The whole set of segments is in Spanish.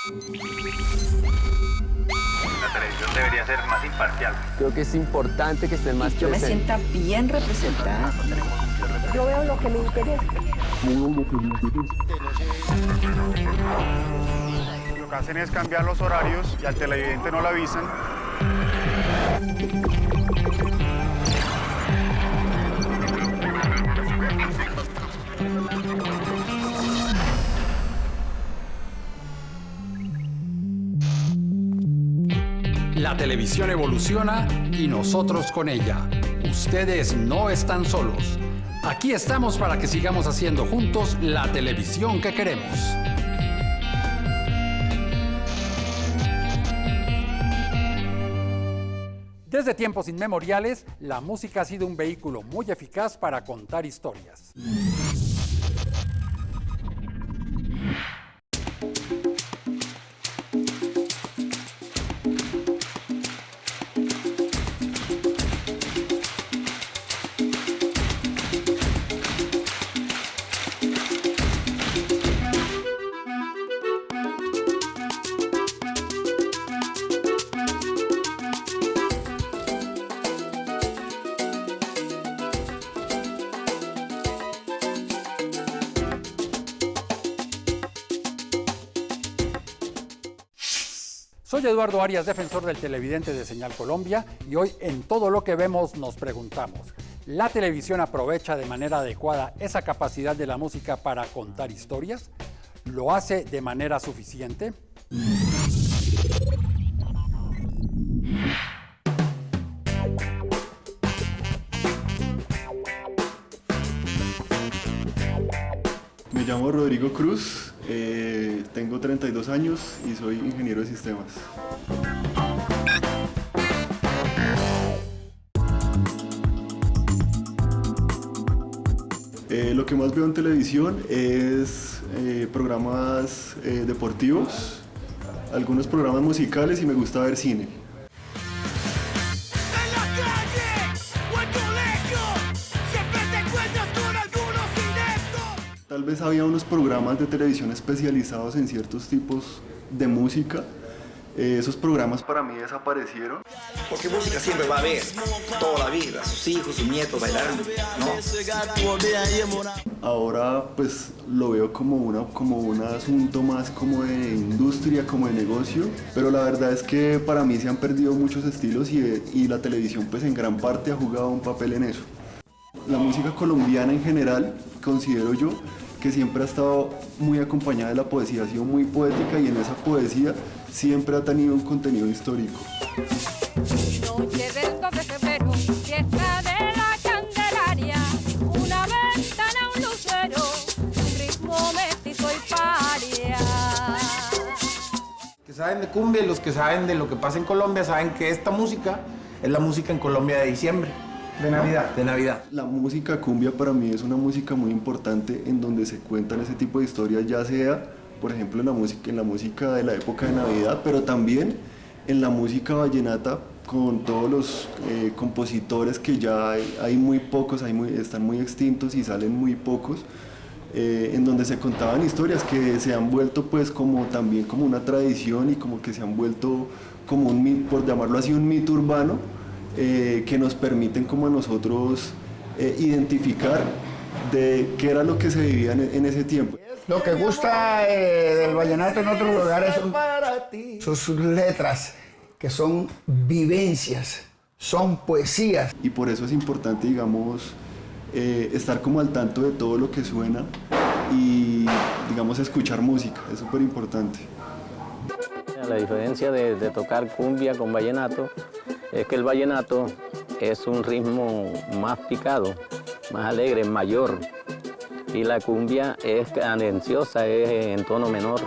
La televisión debería ser más imparcial. Creo que es importante que estén más Yo me presentes. sienta bien representada. Yo veo lo que me interesa. Lo que hacen es cambiar los horarios y al televidente no lo avisan. La televisión evoluciona y nosotros con ella. Ustedes no están solos. Aquí estamos para que sigamos haciendo juntos la televisión que queremos. Desde tiempos inmemoriales, la música ha sido un vehículo muy eficaz para contar historias. Soy Eduardo Arias, defensor del televidente de Señal Colombia, y hoy en Todo lo que vemos nos preguntamos, ¿la televisión aprovecha de manera adecuada esa capacidad de la música para contar historias? ¿Lo hace de manera suficiente? Me llamo Rodrigo Cruz, tengo 32 años y soy ingeniero de sistemas. Lo que más veo en televisión es programas deportivos, algunos programas musicales y me gusta ver cine. Tal vez había unos programas de televisión especializados en ciertos tipos de música. Esos programas para mí desaparecieron. Porque música siempre va a haber, toda la vida, sus hijos, sus nietos bailarán, ¿no? Ahora pues lo veo como un asunto más como de industria, como de negocio, pero la verdad es que para mí se han perdido muchos estilos y la televisión pues en gran parte ha jugado un papel en eso. La música colombiana en general, considero yo, que siempre ha estado muy acompañada de la poesía, ha sido muy poética y en esa poesía siempre ha tenido un contenido histórico. Noche del 2 de febrero, fiesta de la Candelaria, una ventana, un lucero, un ritmo mestizo y paria. Que saben de cumbia y los que saben de lo que pasa en Colombia saben que esta música es la música en Colombia de diciembre. De Navidad. De Navidad. La música cumbia para mí es una música muy importante en donde se cuentan ese tipo de historias, ya sea, por ejemplo, en la música de la época de Navidad, pero también en la música vallenata con todos los compositores que ya hay muy pocos, están muy extintos y salen muy pocos, en donde se contaban historias que se han vuelto pues como también como una tradición y como que se han vuelto como un mito, por llamarlo así, un mito urbano. Que nos permiten como a nosotros identificar de qué era lo que se vivía en ese tiempo. Lo que gusta del vallenato en otros lugares son sus letras, que son vivencias, son poesías. Y por eso es importante, digamos, estar como al tanto de todo lo que suena y, digamos, escuchar música, es súper importante. La diferencia de tocar cumbia con vallenato es que el vallenato es un ritmo más picado, más alegre, mayor, y la cumbia es cadenciosa, es en tono menor.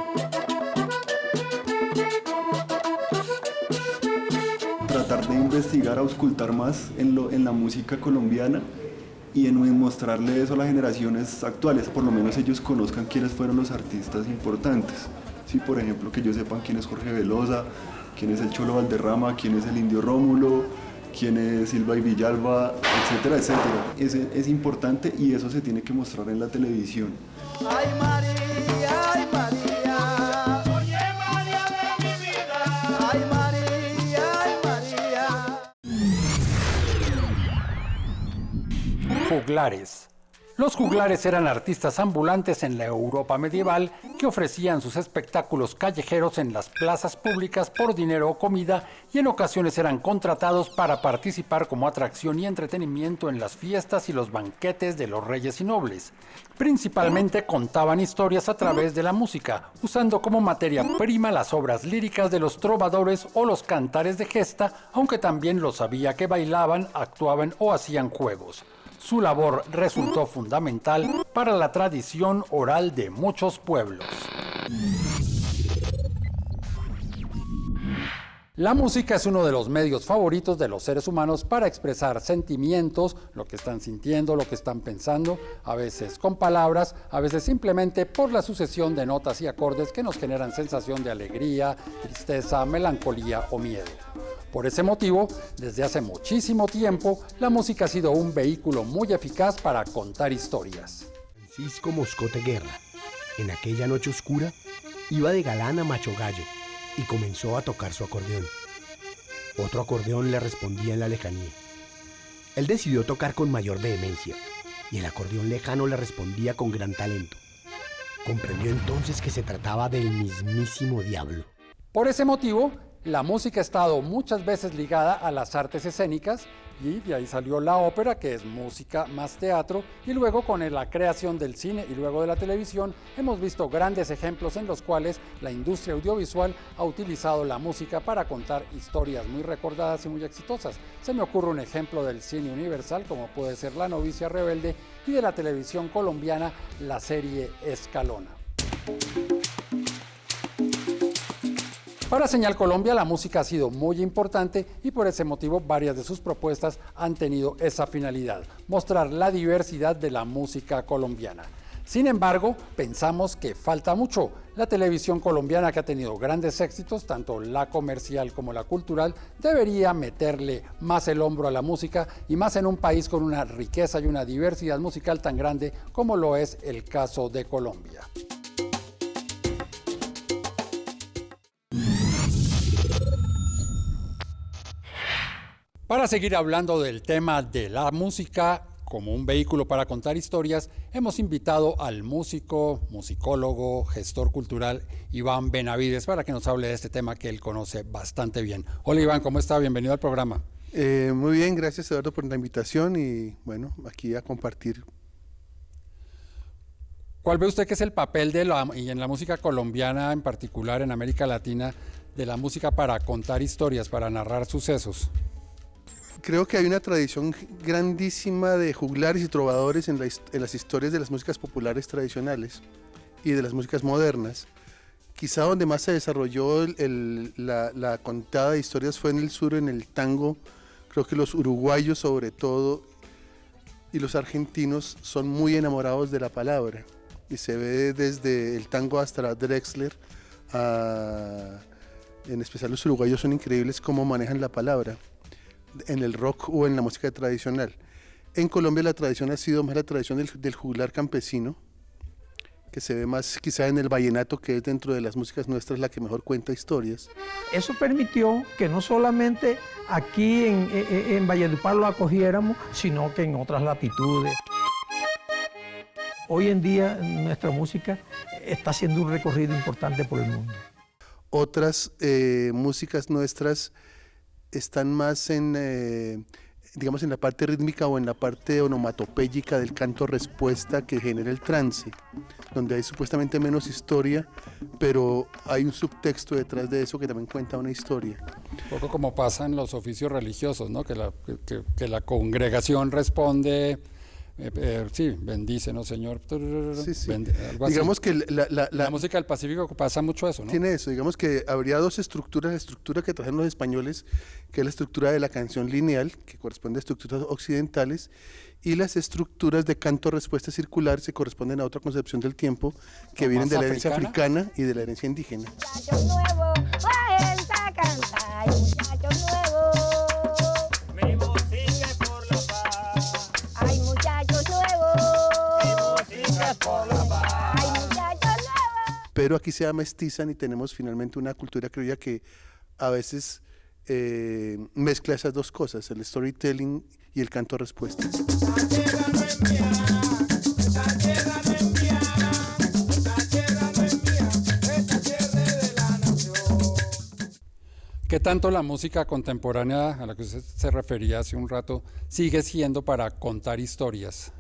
Tratar de investigar, auscultar más en la música colombiana y en mostrarle eso a las generaciones actuales, por lo menos ellos conozcan quiénes fueron los artistas importantes. Sí, por ejemplo, que ellos sepan quién es Jorge Velosa, quién es el Cholo Valderrama, quién es el Indio Rómulo, quién es Silva y Villalba, etcétera, etcétera. Es importante y eso se tiene que mostrar en la televisión. Ay María, ay María, oye María. Juglares. Los juglares eran artistas ambulantes en la Europa medieval que ofrecían sus espectáculos callejeros en las plazas públicas por dinero o comida y en ocasiones eran contratados para participar como atracción y entretenimiento en las fiestas y los banquetes de los reyes y nobles. Principalmente contaban historias a través de la música, usando como materia prima las obras líricas de los trovadores o los cantares de gesta, aunque también los había que bailaban, actuaban o hacían juegos. Su labor resultó fundamental para la tradición oral de muchos pueblos. La música es uno de los medios favoritos de los seres humanos para expresar sentimientos, lo que están sintiendo, lo que están pensando, a veces con palabras, a veces simplemente por la sucesión de notas y acordes que nos generan sensación de alegría, tristeza, melancolía o miedo. Por ese motivo, desde hace muchísimo tiempo, la música ha sido un vehículo muy eficaz para contar historias. Francisco Moscote Guerra, en aquella noche oscura, iba de galán a Macho Gallo y comenzó a tocar su acordeón. Otro acordeón le respondía en la lejanía. Él decidió tocar con mayor vehemencia y el acordeón lejano le respondía con gran talento. Comprendió entonces que se trataba del mismísimo diablo. Por ese motivo, la música ha estado muchas veces ligada a las artes escénicas y de ahí salió la ópera, que es música más teatro, y luego con la creación del cine y luego de la televisión hemos visto grandes ejemplos en los cuales la industria audiovisual ha utilizado la música para contar historias muy recordadas y muy exitosas. Se me ocurre un ejemplo del cine universal como puede ser La novicia rebelde y de la televisión colombiana la serie Escalona. Para Señal Colombia la música ha sido muy importante y por ese motivo varias de sus propuestas han tenido esa finalidad, mostrar la diversidad de la música colombiana. Sin embargo, pensamos que falta mucho. La televisión colombiana, que ha tenido grandes éxitos, tanto la comercial como la cultural, debería meterle más el hombro a la música y más en un país con una riqueza y una diversidad musical tan grande como lo es el caso de Colombia. Para seguir hablando del tema de la música como un vehículo para contar historias, hemos invitado al músico, musicólogo, gestor cultural Iván Benavides para que nos hable de este tema que él conoce bastante bien. Hola Iván, ¿cómo está? Bienvenido al programa. Muy bien, gracias Eduardo por la invitación y bueno, aquí a compartir. ¿Cuál ve usted que es el papel y en la música colombiana en particular, en América Latina, de la música para contar historias, para narrar sucesos? Creo que hay una tradición grandísima de juglares y trovadores en las historias de las músicas populares tradicionales y de las músicas modernas. Quizá donde más se desarrolló la contada de historias fue en el sur, en el tango. Creo que los uruguayos sobre todo y los argentinos son muy enamorados de la palabra y se ve desde el tango hasta Drexler, en especial los uruguayos son increíbles cómo manejan la palabra en el rock o en la música tradicional. En Colombia la tradición ha sido más la tradición del juglar campesino, que se ve más quizá en el vallenato, que es dentro de las músicas nuestras la que mejor cuenta historias. Eso permitió que no solamente aquí en Valledupar lo acogiéramos, sino que en otras latitudes. Hoy en día nuestra música está haciendo un recorrido importante por el mundo. Otras músicas nuestras están más digamos en la parte rítmica o en la parte onomatopéyica del canto-respuesta que genera el trance, donde hay supuestamente menos historia, pero hay un subtexto detrás de eso que también cuenta una historia. Un poco como pasa en los oficios religiosos, ¿no? Que la congregación responde, sí, bendícenos Señor. Sí, sí. Algo digamos así. Que la música del Pacífico pasa mucho eso, ¿no? Tiene eso, digamos que habría dos estructuras, la estructura que trajeron los españoles, que es la estructura de la canción lineal, que corresponde a estructuras occidentales, y las estructuras de canto-respuesta circular se corresponden a otra concepción del tiempo, que vienen de la herencia africana y de la herencia indígena. Muchacho nuevo, váyanse a cantar, muchacho nuevo. Mi música es por la paz. Ay, muchachos nuevos. Mi música es por la paz. Ay, muchachos nuevos. Pero aquí se mestizan y tenemos finalmente una cultura criolla que a veces mezcla esas dos cosas, el storytelling y el canto-respuesta. ¿Qué tanto la música contemporánea a la que usted se refería hace un rato sigue siendo para contar historias?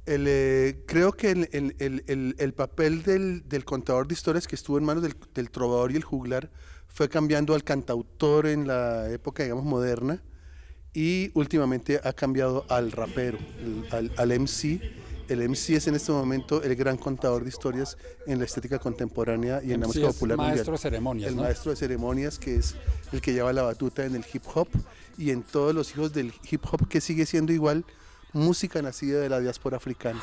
Creo que el papel del contador de historias que estuvo en manos del trovador y el juglar fue cambiando al cantautor en la época, digamos, moderna, y últimamente ha cambiado al rapero, al MC. El MC es en este momento el gran contador de historias en la estética contemporánea y en la música popular mundial. Maestro de ceremonias, ¿no? El maestro de ceremonias, que es el que lleva la batuta en el hip hop y en todos los hijos del hip hop, que sigue siendo igual música nacida de la diáspora africana.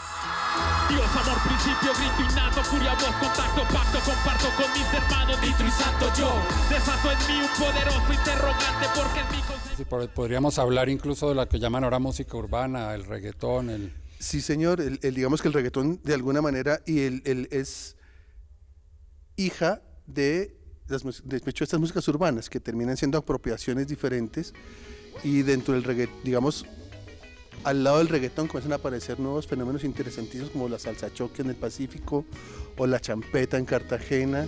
Dios, amor, principio, grito innato, furia, voz, contacto, pacto, comparto con mis hermanos, nitro y santo yo. Desato en mí un poderoso interrogante porque en mí... Sí, podríamos hablar incluso de la que llaman ahora música urbana, el reggaetón, Sí, señor, digamos que el reggaetón de alguna manera, y él es hija de estas músicas urbanas que terminan siendo apropiaciones diferentes, y dentro del reggaetón, digamos, al lado del reggaetón comienzan a aparecer nuevos fenómenos interesantísimos como la salsa choque en el Pacífico o la champeta en Cartagena.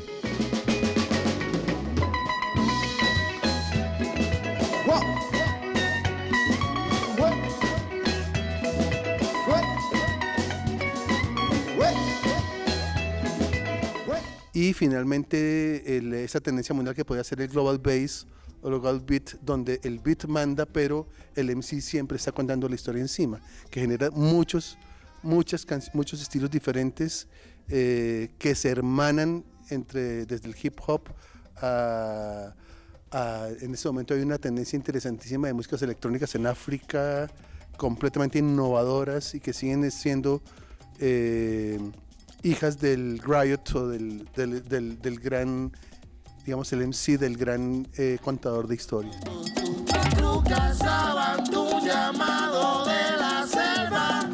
Y finalmente esa tendencia mundial que podía ser el global bass o el global beat, donde el beat manda, pero el MC siempre está contando la historia encima, que genera muchos estilos diferentes que se hermanan desde el hip hop en este momento hay una tendencia interesantísima de músicas electrónicas en África, completamente innovadoras y que siguen siendo hijas del Riot o del gran, digamos, el MC, del gran contador de historias. Tu cazaban tu llamado de la selva,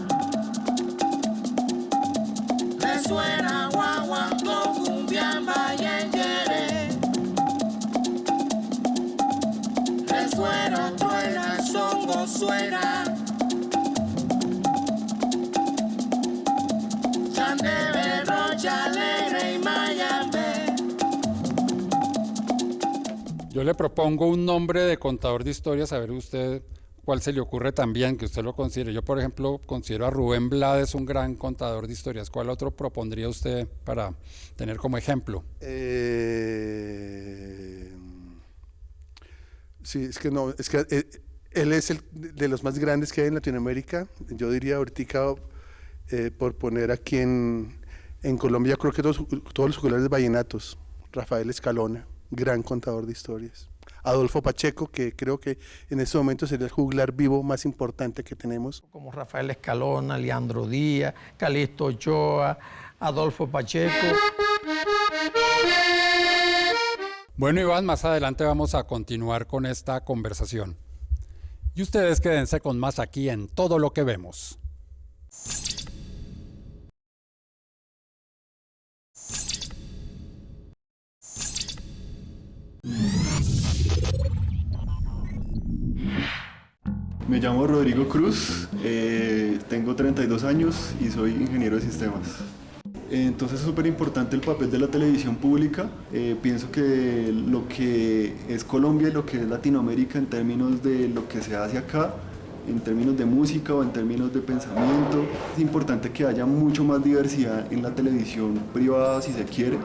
resuena guaguancó, cumbiamba y enyere, resuena, truena, songo, suena. Yo le propongo un nombre de contador de historias, a ver usted cuál se le ocurre también, que usted lo considere. Yo, por ejemplo, considero a Rubén Blades un gran contador de historias. ¿Cuál otro propondría usted para tener como ejemplo? Sí, es que no, es que él es de los más grandes que hay en Latinoamérica. Yo diría ahorita, por poner aquí en Colombia, creo que todos los juglares vallenatos. Rafael Escalona, gran contador de historias. Adolfo Pacheco, que creo que en este momento sería el juglar vivo más importante que tenemos. Como Rafael Escalona, Leandro Díaz, Calixto Ochoa, Adolfo Pacheco. Bueno, Iván, más adelante vamos a continuar con esta conversación. Y ustedes quédense con más aquí en Todo lo que vemos. Me llamo Rodrigo Cruz, tengo 32 años y soy ingeniero de sistemas. Entonces es súper importante el papel de la televisión pública. Pienso que lo que es Colombia y lo que es Latinoamérica en términos de lo que se hace acá, en términos de música o en términos de pensamiento, es importante que haya mucho más diversidad en la televisión privada, si se quiere,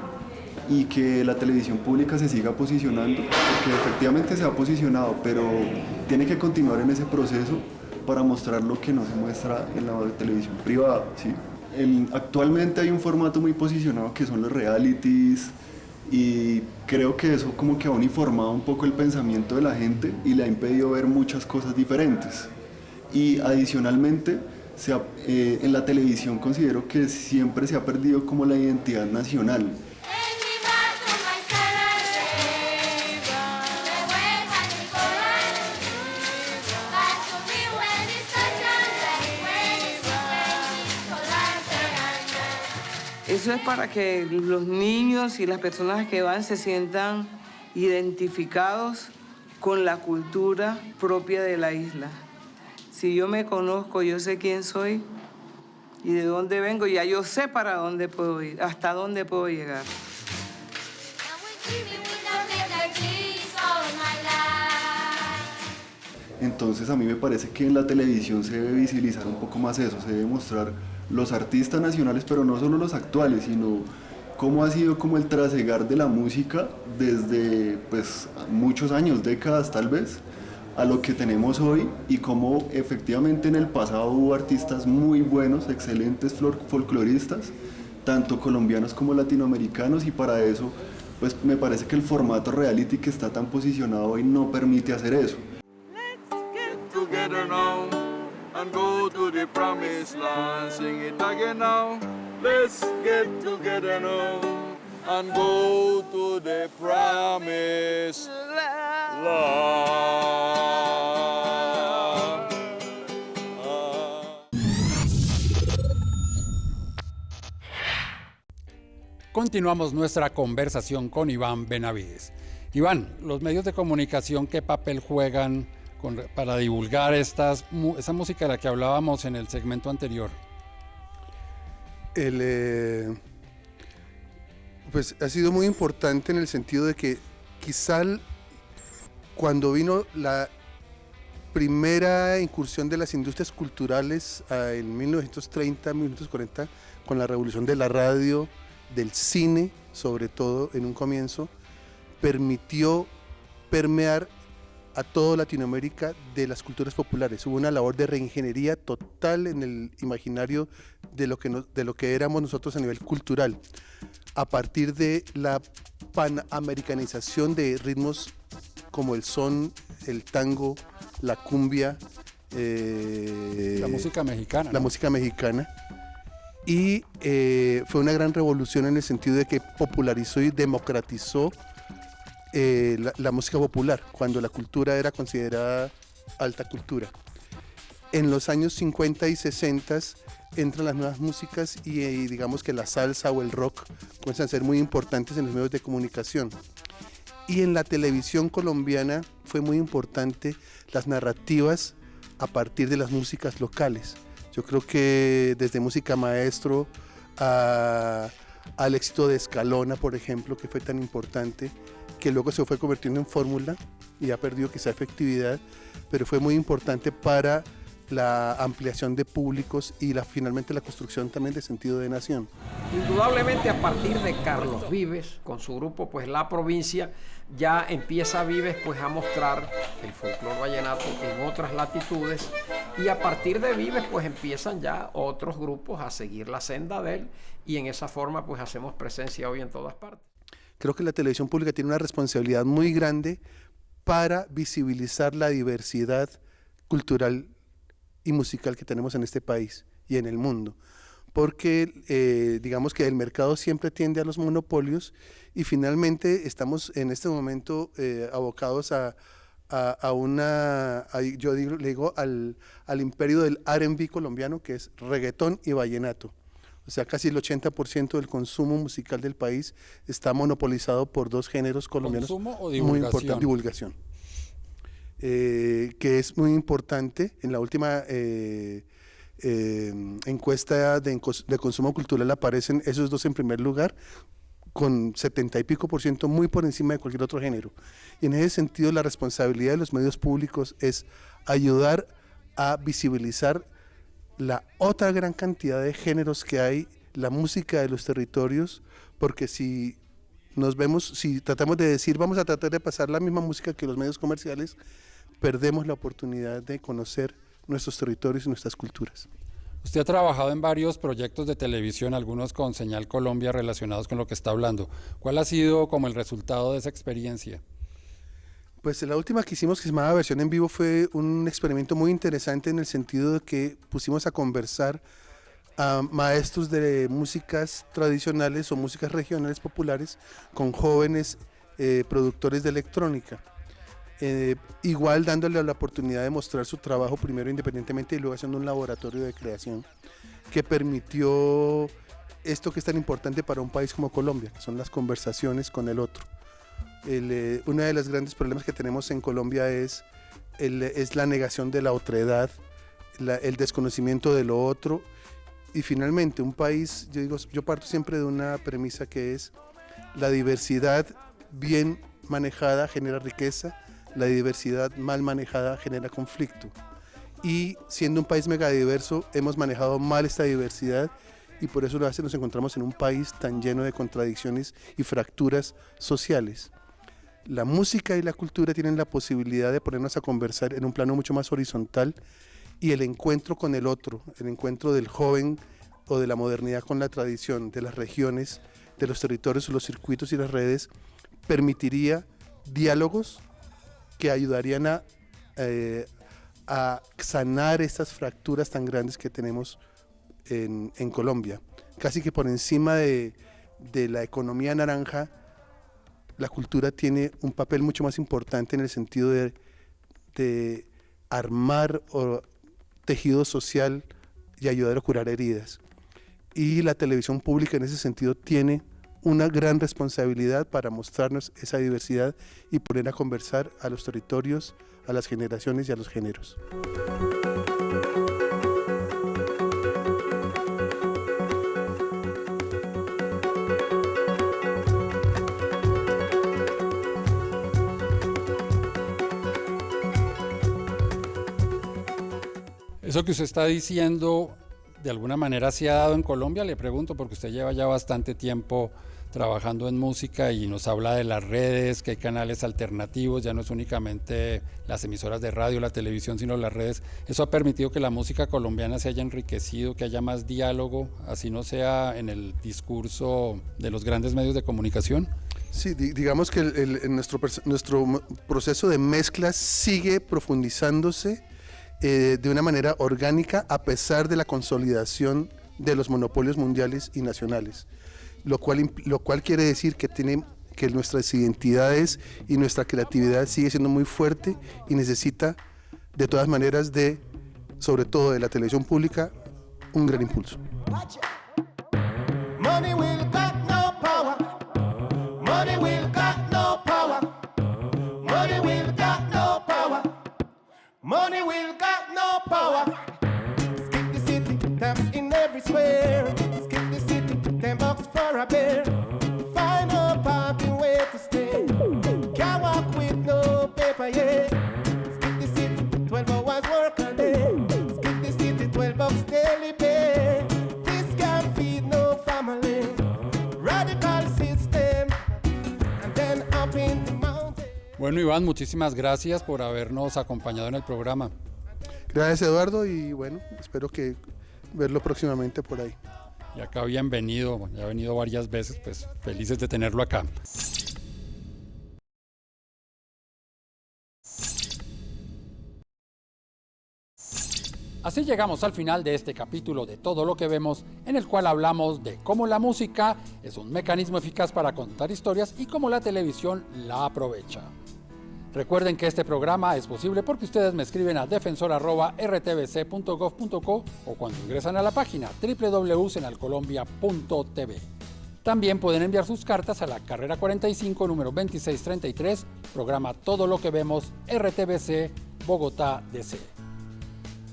y que la televisión pública se siga posicionando, porque efectivamente se ha posicionado, pero tiene que continuar en ese proceso para mostrar lo que no se muestra en la televisión privada, ¿sí? Actualmente hay un formato muy posicionado que son los realities, y creo que eso como que ha uniformado un poco el pensamiento de la gente y le ha impedido ver muchas cosas diferentes. Y adicionalmente, en la televisión considero que siempre se ha perdido como la identidad nacional. Eso es para que los niños y las personas que van se sientan identificados con la cultura propia de la isla. Si yo me conozco, yo sé quién soy, y de dónde vengo, ya yo sé para dónde puedo ir, hasta dónde puedo llegar. Entonces a mí me parece que en la televisión se debe visibilizar un poco más eso, se debe mostrar los artistas nacionales, pero no solo los actuales, sino cómo ha sido como el trasegar de la música desde pues muchos años, décadas tal vez, a lo que tenemos hoy, y cómo efectivamente en el pasado hubo artistas muy buenos, excelentes folcloristas, tanto colombianos como latinoamericanos, y para eso pues me parece que el formato reality que está tan posicionado hoy no permite hacer eso. Together now and go to the promised land. Sing it again now. Let's get together now and go to the promised land. Continuamos nuestra conversación con Iván Benavides. Iván, los medios de comunicación, ¿qué papel juegan para divulgar esa música de la que hablábamos en el segmento anterior? Pues ha sido muy importante en el sentido de que quizá cuando vino la primera incursión de las industrias culturales en 1930, 1940, con la revolución de la radio, del cine, sobre todo en un comienzo, permitió permear a toda Latinoamérica de las culturas populares. Hubo una labor de reingeniería total en el imaginario de lo que éramos nosotros a nivel cultural, a partir de la panamericanización de ritmos como el son, el tango, la cumbia, la música mexicana. La música mexicana. Y fue una gran revolución en el sentido de que popularizó y democratizó la música popular, cuando la cultura era considerada alta cultura. En los años 50 y 60 entran las nuevas músicas y digamos que la salsa o el rock comienzan a ser muy importantes en los medios de comunicación. Y en la televisión colombiana fue muy importante las narrativas a partir de las músicas locales. Yo creo que desde Música Maestro al éxito de Escalona, por ejemplo, que fue tan importante, que luego se fue convirtiendo en fórmula y ha perdido quizá efectividad, pero fue muy importante para la ampliación de públicos y finalmente la construcción también de sentido de nación. Indudablemente a partir de Carlos Vives, con su grupo pues La Provincia, ya empieza Vives pues a mostrar el folclore vallenato en otras latitudes, y a partir de Vives pues empiezan ya otros grupos a seguir la senda de él, y en esa forma pues hacemos presencia hoy en todas partes. Creo que la televisión pública tiene una responsabilidad muy grande para visibilizar la diversidad cultural y musical que tenemos en este país y en el mundo, porque digamos que el mercado siempre tiende a los monopolios, y finalmente estamos en este momento abocados yo le digo al imperio del R&B colombiano, que es reggaetón y vallenato. O sea, casi el 80% del consumo musical del país está monopolizado por dos géneros colombianos. ¿Consumo o divulgación? Muy importante, divulgación. Que es muy importante. En la última encuesta de consumo cultural aparecen esos dos en primer lugar, con 70 y pico %, muy por encima de cualquier otro género. Y en ese sentido, la responsabilidad de los medios públicos es ayudar a visibilizar la otra gran cantidad de géneros que hay, la música de los territorios, porque si tratamos de decir vamos a tratar de pasar la misma música que los medios comerciales, perdemos la oportunidad de conocer nuestros territorios y nuestras culturas. Usted ha trabajado en varios proyectos de televisión, algunos con Señal Colombia relacionados con lo que está hablando. ¿Cuál ha sido como el resultado de esa experiencia? Pues la última que hicimos, que se llamaba Versión en Vivo, fue un experimento muy interesante en el sentido de que pusimos a conversar a maestros de músicas tradicionales o músicas regionales populares con jóvenes productores de electrónica. Igual dándole la oportunidad de mostrar su trabajo primero independientemente y luego haciendo un laboratorio de creación que permitió esto que es tan importante para un país como Colombia, que son las conversaciones con el otro. Uno de los grandes problemas que tenemos en Colombia es la negación de la otredad, el desconocimiento de lo otro, Y finalmente, un país, yo parto siempre de una premisa que es la diversidad bien manejada genera riqueza, la diversidad mal manejada genera conflicto. Y siendo un país megadiverso, hemos manejado mal esta diversidad y por eso nos encontramos en un país tan lleno de contradicciones y fracturas sociales. La música y la cultura tienen la posibilidad de ponernos a conversar en un plano mucho más horizontal y el encuentro con el otro, el encuentro del joven o de la modernidad con la tradición, de las regiones, de los territorios, los circuitos y las redes, permitiría diálogos que ayudarían a sanar estas fracturas tan grandes que tenemos en Colombia. Casi que por encima de la economía naranja, la cultura tiene un papel mucho más importante en el sentido de armar tejido social y ayudar a curar heridas. Y la televisión pública en ese sentido tiene una gran responsabilidad para mostrarnos esa diversidad y poner a conversar a los territorios, a las generaciones y a los géneros. Eso que usted está diciendo, de alguna manera se ha dado en Colombia, le pregunto, porque usted lleva ya bastante tiempo trabajando en música y nos habla de las redes, que hay canales alternativos, ya no es únicamente las emisoras de radio, la televisión, sino las redes. ¿Eso ha permitido que la música colombiana se haya enriquecido, que haya más diálogo, así no sea en el discurso de los grandes medios de comunicación? Sí, digamos que nuestro proceso de mezcla sigue profundizándose de una manera orgánica a pesar de la consolidación de los monopolios mundiales y nacionales, lo cual quiere decir que nuestras identidades y nuestra creatividad sigue siendo muy fuerte y necesita de todas maneras sobre todo de la televisión pública, un gran impulso. Money will got no power. Money will got no power. Money will got no power. Money will got no power. Skip the city, taps in every square. Skip the city, 10 bucks for a beer. Find a parking way to stay. Can't walk with no paper, yeah. Skip the city, 12 hours work a day. Skip the city, 12 bucks daily pay. This can't feed no family. Radical system, and then up in the mountain. Bueno, Iván, muchísimas gracias por habernos acompañado en el programa. Gracias, Eduardo, y bueno, espero que verlo próximamente por ahí. Y acá bienvenido, ya ha venido varias veces, pues felices de tenerlo acá. Así llegamos al final de este capítulo de Todo lo que vemos, en el cual hablamos de cómo la música es un mecanismo eficaz para contar historias y cómo la televisión la aprovecha. Recuerden que este programa es posible porque ustedes me escriben a defensor@rtvc.gov.co o cuando ingresan a la página www.senalcolombia.tv. También pueden enviar sus cartas a la carrera 45, número 2633, programa Todo lo que vemos, RTVC, Bogotá, DC.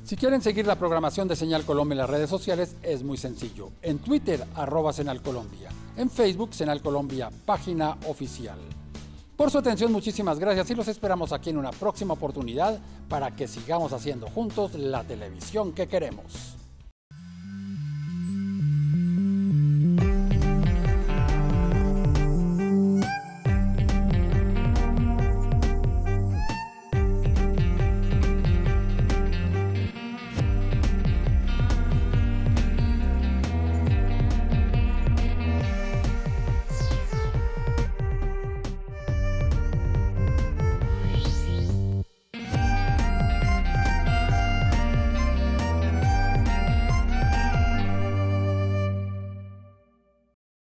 Si quieren seguir la programación de Señal Colombia en las redes sociales, es muy sencillo. En Twitter, @SeñalColombia. En Facebook, Señal Colombia, página oficial. Por su atención, muchísimas gracias y los esperamos aquí en una próxima oportunidad para que sigamos haciendo juntos la televisión que queremos.